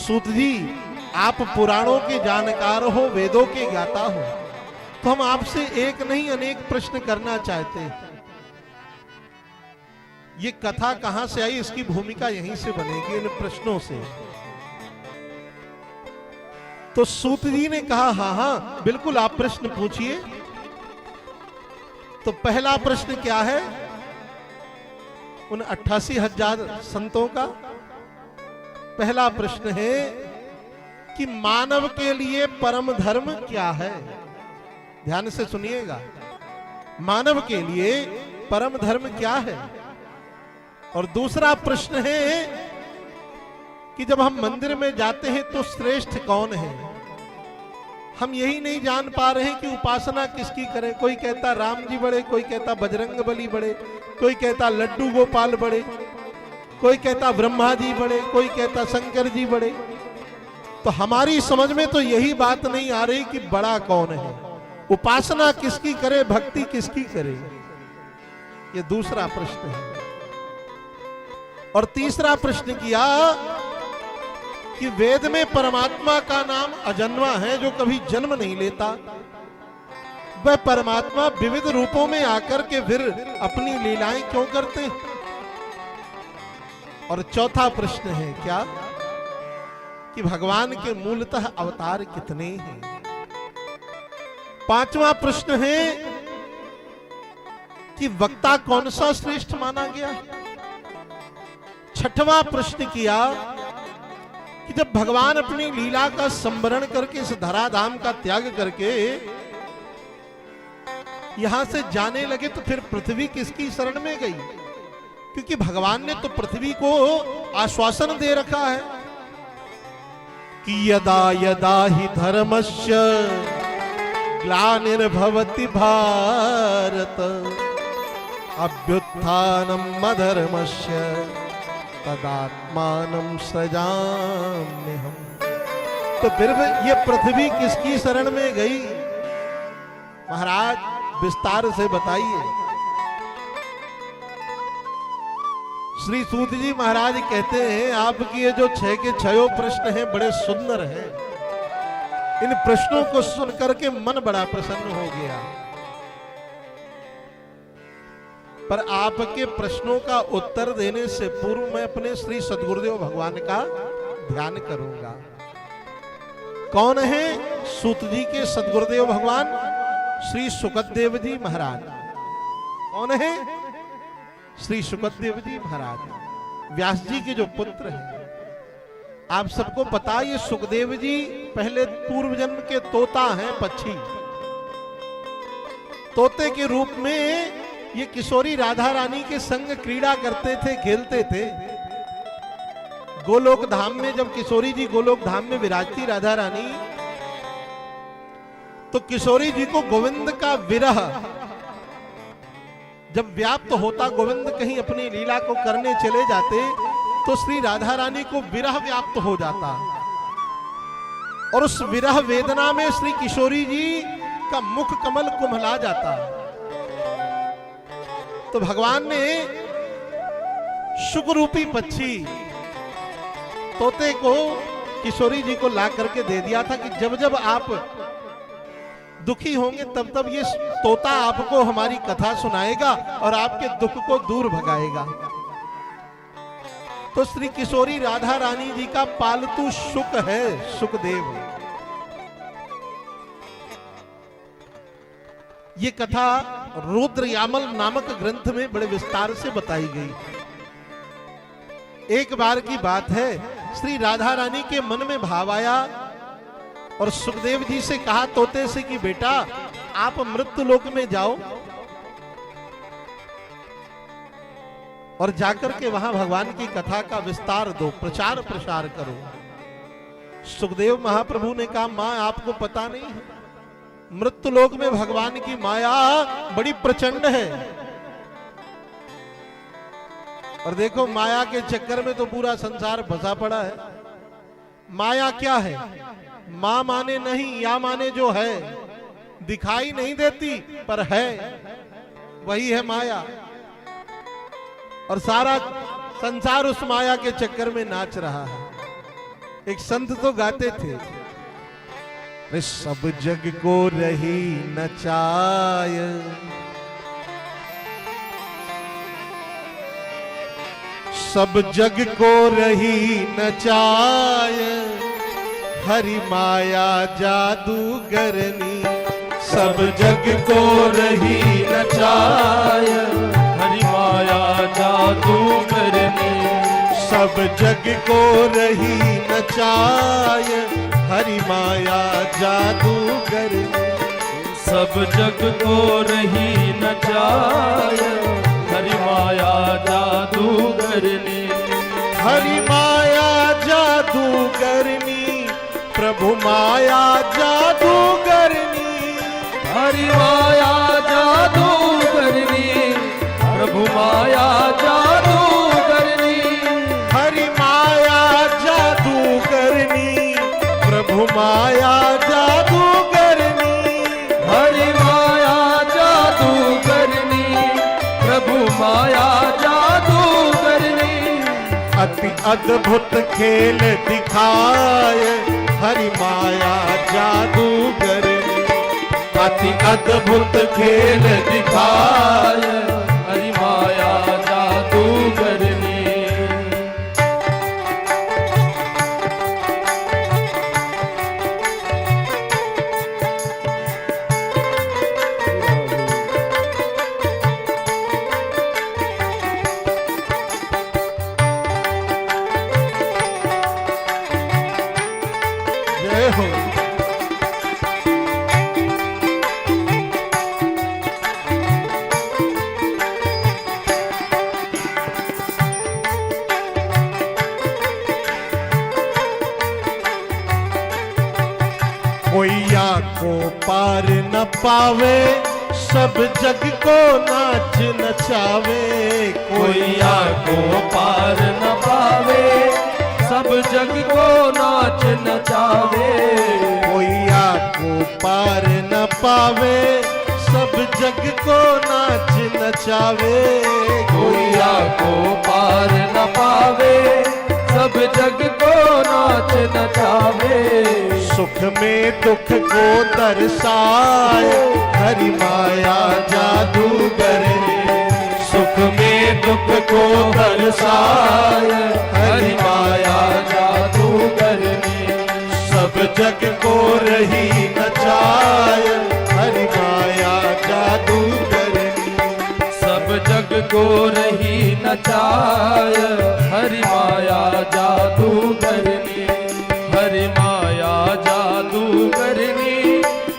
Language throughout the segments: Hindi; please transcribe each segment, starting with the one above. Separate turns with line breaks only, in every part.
सूत जी, आप पुराणों के जानकार हो, वेदों के ज्ञाता हो, तो हम आपसे एक नहीं अनेक प्रश्न करना चाहते हैं। ये कथा कहां से आई, इसकी भूमिका यहीं से बनेगी, इन प्रश्नों से। तो सूत जी ने कहा हाँ हाँ बिल्कुल, आप प्रश्न पूछिए। तो पहला प्रश्न क्या है उन 88,000 संतों का? पहला प्रश्न है कि मानव के लिए परम धर्म क्या है? ध्यान से सुनिएगा, मानव के लिए परम धर्म क्या है? और दूसरा प्रश्न है कि जब हम मंदिर में जाते हैं तो श्रेष्ठ कौन है? हम यही नहीं जान पा रहे हैं कि उपासना किसकी करें। कोई कहता राम जी बड़े, कोई कहता बजरंग बली बड़े, कोई कहता लड्डू गोपाल बड़े, कोई कहता ब्रह्मा जी बड़े, कोई कहता शंकर जी बड़े। तो हमारी समझ में तो यही बात नहीं आ रही कि बड़ा कौन है, उपासना किसकी करे, भक्ति किसकी करे। ये दूसरा प्रश्न है। और तीसरा प्रश्न किया कि वेद में परमात्मा का नाम अजन्मा है, जो कभी जन्म नहीं लेता। वह परमात्मा विविध रूपों में आकर के फिर अपनी लीलाएं क्यों करते हैं? और चौथा प्रश्न है क्या कि भगवान के मूलतः अवतार कितने हैं? पांचवा प्रश्न है कि वक्ता कौन सा श्रेष्ठ माना गया? छठवां प्रश्न किया कि जब भगवान अपनी लीला का संवरण करके इस धराधाम का त्याग करके यहां से जाने लगे तो फिर पृथ्वी किसकी शरण में गई? क्योंकि भगवान ने तो पृथ्वी को आश्वासन दे रखा है कि यदा यदा ही धर्मस्य ग्लानिर्भवति भारत अभ्युत्थानम् अधर्मस्य तदात्मानं सृजाम्यहम्। तो फिर ये पृथ्वी किसकी शरण में गई? महाराज विस्तार से बताइए। श्री सूत जी महाराज कहते हैं आपकी ये जो 6 के 6 प्रश्न हैं बड़े सुंदर हैं। इन प्रश्नों को सुनकर के मन बड़ा प्रसन्न हो गया। पर आपके प्रश्नों का उत्तर देने से पूर्व मैं अपने श्री सद्गुरुदेव भगवान का ध्यान करूंगा। कौन है? सूत जी के सद्गुरुदेव भगवान श्री सुखदेव जी महाराज। कौन है? श्री सुखदेव जी महाराज, व्यास जी के जो पुत्र हैं। आप सबको पता, ये सुखदेव जी पहले पूर्व जन्म के तोता हैं, पक्षी। तोते के रूप में ये किशोरी राधा रानी के संग क्रीड़ा करते थे, खेलते थे। गोलोक धाम में जब किशोरी जी गोलोक धाम में विराजती राधा रानी, तो किशोरी जी को गोविंद का विरह जब व्याप्त होता, गोविंद कहीं अपनी लीला को करने चले जाते तो श्री राधा रानी को विरह व्याप्त हो जाता। और उस विरह वेदना में श्री किशोरी जी का मुख कमल कुम्हला जाता। तो भगवान ने शुक रूपी पक्षी तोते को किशोरी जी को ला करके दे दिया था कि जब जब आप दुखी होंगे तब तब ये तोता आपको हमारी कथा सुनाएगा और आपके दुख को दूर भगाएगा। तो श्री किशोरी राधा रानी जी का पालतू शुक है सुखदेव। ये कथा रुद्र यामल नामक ग्रंथ में बड़े विस्तार से बताई गई। एक बार की बात है, श्री राधा रानी के मन में भाव आया और सुखदेव जी से कहा तोते से कि बेटा आप मृत्यु लोक में जाओ और जाकर के वहां भगवान की कथा का विस्तार दो, प्रचार प्रसार करो। सुखदेव महाप्रभु ने कहा मां आपको पता नहीं है, मृत्यु लोक में भगवान की माया बड़ी प्रचंड है। और देखो माया के चक्कर में तो पूरा संसार फंसा पड़ा है। माया क्या है? मां माने नहीं, या माने जो है, दिखाई नहीं देती पर है, वही है माया। और सारा संसार उस माया के चक्कर में नाच रहा है। एक संत तो गाते थे, अरे सब जग को रही नचाय, सब जग को रही नचाय, हरि माया जादूगरनी।
सब जग को रही नचाय, हरि माया जादूगरनी।
सब जग को रही नचाय, हरि माया जादूगरनी।
सब जग को रही नचाय, हरि माया जादूगरनी।
हरि माया जादूगरनी, प्रभु माया जादूगरनी।
हरि माया जादूगरनी, प्रभु माया जादूगरनी।
हरि माया जादूगरनी, प्रभु माया जादूगरनी।
हरि माया जादूगरनी, प्रभु माया जादूगरनी।
अति अद्भुत खेल दिखाए, हरि माया जादूगरनी।
अति अद्भुत खेल दिखाए, हरि माया जादूगरनी।
जय हो। कोइया को पार न पावे, सब जग को नाच नचावे।
कोइया को पार न पावे, सब जग को नाच नचावे।
कोइया को पार न पावे, सब जग को नाच नचावे।
कोइया को पार न पावे, सब जग को नाच नचावे।
सुख में दुख को दर्शाए, हरि माया जादूगरनी।
सुख में दुख को दर्शाए, हरि माया जादूगरनी।
सब जग को रही नचाए, हरि माया जादूगरनी।
सब जग को रही नचाय, हरि माया जादूगरनी। हरि माया जादूगरनी,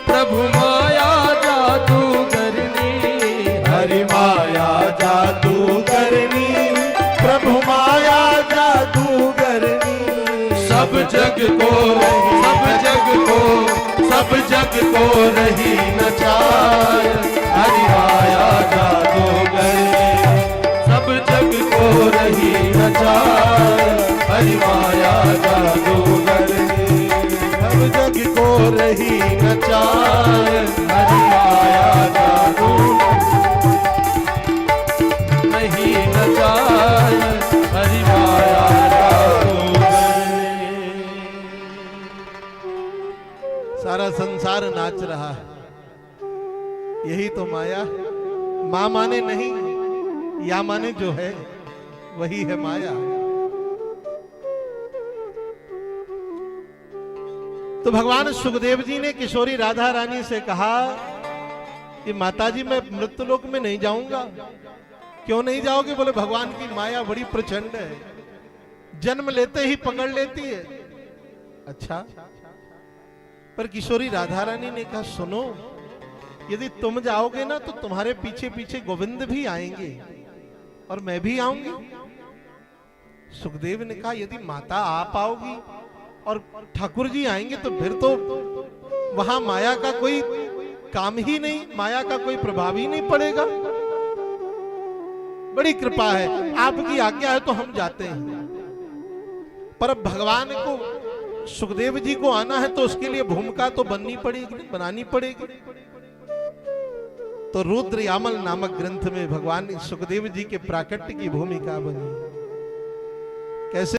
प्रभु माया जादूगरनी।
हरि माया जादूगरनी, प्रभु माया जादूगरनी।
सब जग को, सब जग को, सब जग को रही नचाय, हरि माया जादूगरनी। सब जग को रही नचाय, हरि माया जादूगरनी।
सब जग को रही नचाए,
हरि माया जादू नहीं नचाय, हरि माया जादूगरनी।
सारा संसार नाच रहा है, यही तो माया। मां माने नहीं, या माने जो है वही है माया। तो भगवान सुखदेव जी ने किशोरी राधा रानी से कहा कि माताजी मैं मृत्युलोक में नहीं जाऊंगा। क्यों नहीं जाओगे? बोले भगवान की माया बड़ी प्रचंड है, जन्म लेते ही पकड़ लेती है। अच्छा, पर किशोरी राधा रानी ने कहा सुनो, यदि तुम जाओगे ना तो तुम्हारे पीछे पीछे गोविंद भी आएंगे और मैं भी आऊंगी। सुखदेव ने कहा यदि माता आप आओगी और ठाकुर जी आएंगे तो फिर तो वहां माया का कोई काम ही नहीं, माया का कोई प्रभाव ही नहीं पड़ेगा। बड़ी कृपा है, आपकी आज्ञा है तो हम जाते हैं। पर अब भगवान को, सुखदेव जी को आना है तो उसके लिए भूमिका तो बननी पड़ेगी, बनानी पड़ेगी। तो रुद्र यामल नामक ग्रंथ में भगवान सुखदेव जी के प्राकट्य की भूमिका बनी। कैसे?